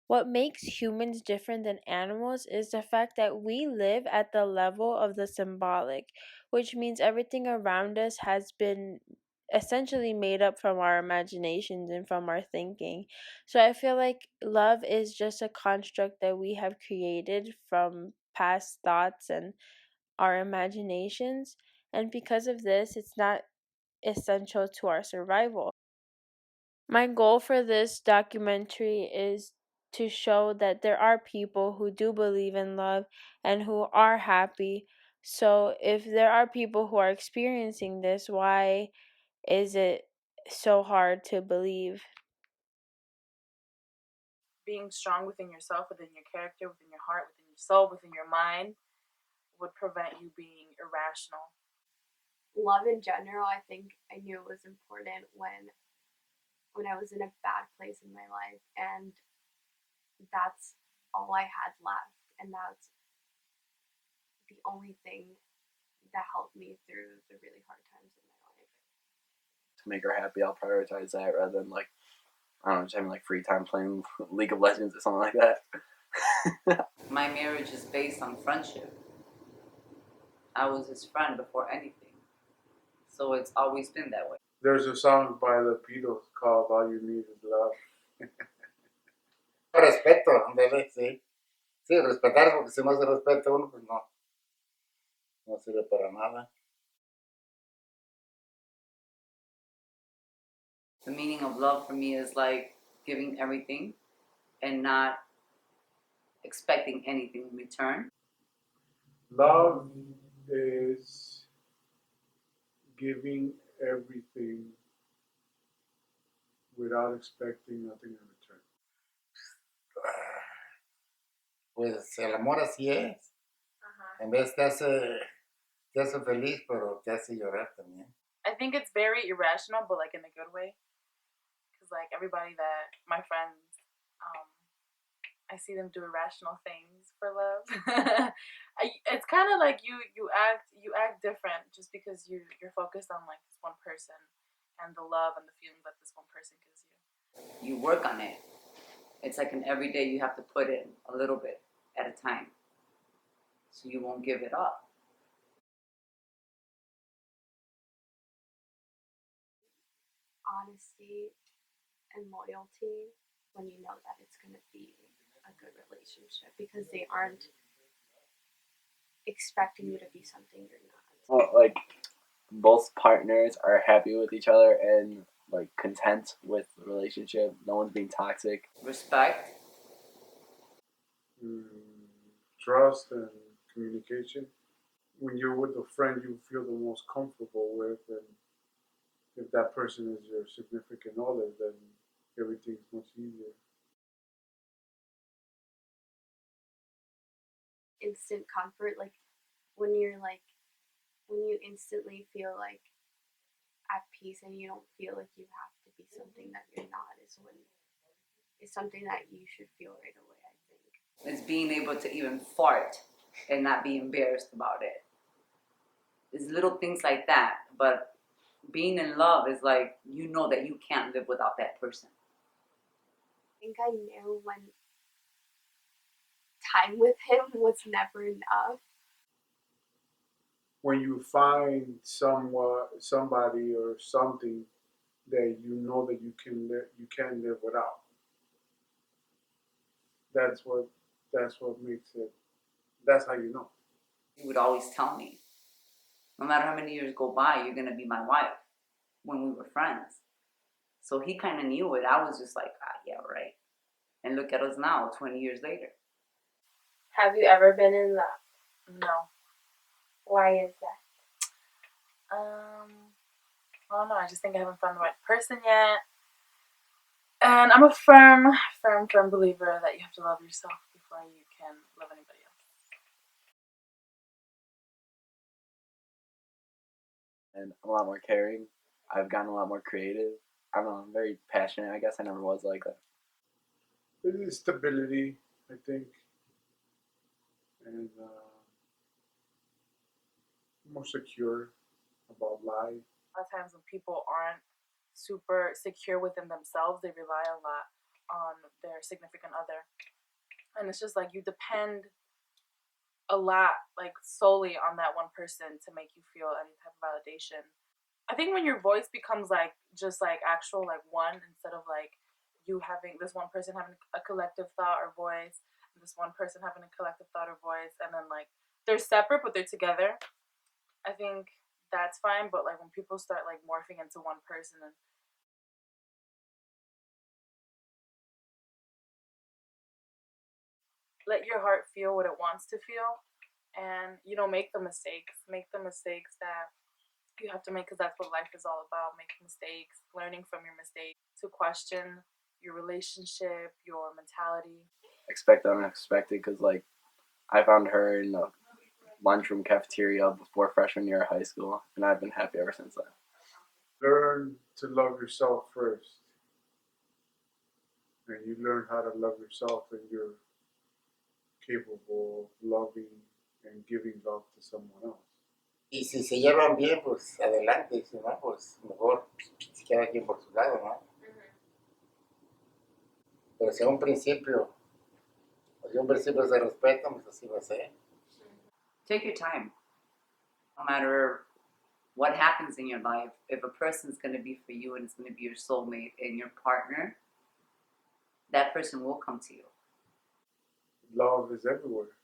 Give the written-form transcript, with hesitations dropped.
What makes humans different than animals is the fact that we live at the level of the symbolic, which means everything around us has been essentially made up from our imaginations and from our thinking. So I feel like love is just a construct that we have created from past thoughts and our imaginations. And because of this, it's not essential to our survival. My goal for this documentary is to show that there are people who do believe in love and who are happy. So, if there are people who are experiencing this, why is it so hard to believe? Being strong within yourself, within your character, within your heart, within your soul, within your mind would prevent you being irrational. Love in general, I think I knew it was important when I was in a bad place in my life, and that's all I had left, and that's the only thing that helped me through the really hard times in my life. To make her happy, I'll prioritize that rather than like, I don't know, just having like free time playing League of Legends or something like that. My marriage is based on friendship. I was his friend before anything. So it's always been that way. There's a song by the Beatles called All You Need Is Love. Respeto, ándale, sí. Sí, respetar, porque si no se respeta uno, pues no, no sirve para nada. The meaning of love for me is like giving everything and not expecting anything in return. Love is giving everything without expecting nothing in return. Pues el amor así es. En vez te hace feliz, pero te hace llorar también. I think it's very irrational, but like in a good way. Because like everybody that my friends, I see them do irrational things for love. It's kind of like you act different just because you're focused on like this one person and the love and the feeling that this one person gives you. You work on it. It's like an everyday you have to put in a little bit at a time. So you won't give it up. Honesty and loyalty when you know that it's going to be a good relationship, because they aren't expecting you to be something you're not. Well, like both partners are happy with each other and like content with the relationship. No one's being toxic. Respect. Trust and communication. When you're with a friend you feel the most comfortable with, and if that person is your significant other, then everything's much easier. Instant comfort, like when you instantly feel like at peace and you don't feel like you have to be something that you're not, is when it's something that you should feel right away, I think. It's being able to even fart and not be embarrassed about it. It's little things like that, but being in love is like, you know that you can't live without that person. I think I knew when time with him was never enough. When you find somebody or something that you know that you can live without, that's what makes it. That's how you know. He would always tell me, no matter how many years go by, you're gonna be my wife, when we were friends. So he kind of knew it. I was just like, yeah, right. And look at us now, 20 years later. Have you ever been in love? No. Why is that? I don't know. I just think I haven't found the right person yet. And I'm a firm believer that you have to love yourself before you can love anybody else. And I'm a lot more caring. I've gotten a lot more creative. I don't know, I'm very passionate. I guess I never was like that. It is stability, I think, and more secure about life. A lot of times when people aren't super secure within themselves, they rely a lot on their significant other. And it's just like you depend a lot, like solely on that one person to make you feel any type of validation. I think when your voice becomes like just like actual like one, instead of like you having this one person having a collective thought or voice, and this one person having a collective thought or voice, and then like they're separate but they're together, I think that's fine. But like when people start like morphing into one person, and let your heart feel what it wants to feel, and make the mistakes, that you have to make, because that's what life is all about: making mistakes, learning from your mistakes, to question your relationship, your mentality. Expect the unexpected, because like I found her in the lunchroom cafeteria before freshman year of high school, and I've been happy ever since then. Learn to love yourself first, and you learn how to love yourself, and you're capable of loving and giving love to someone else. Y si se llevan bien, pues adelante, y si no, pues mejor cada quien por su lado, ¿no? Pero si a un principio se respetan, pues así va a ser. Take your time. No matter what happens in your life, if a person's going to be for you and it's going to be your soulmate and your partner, that person will come to you. Love is everywhere.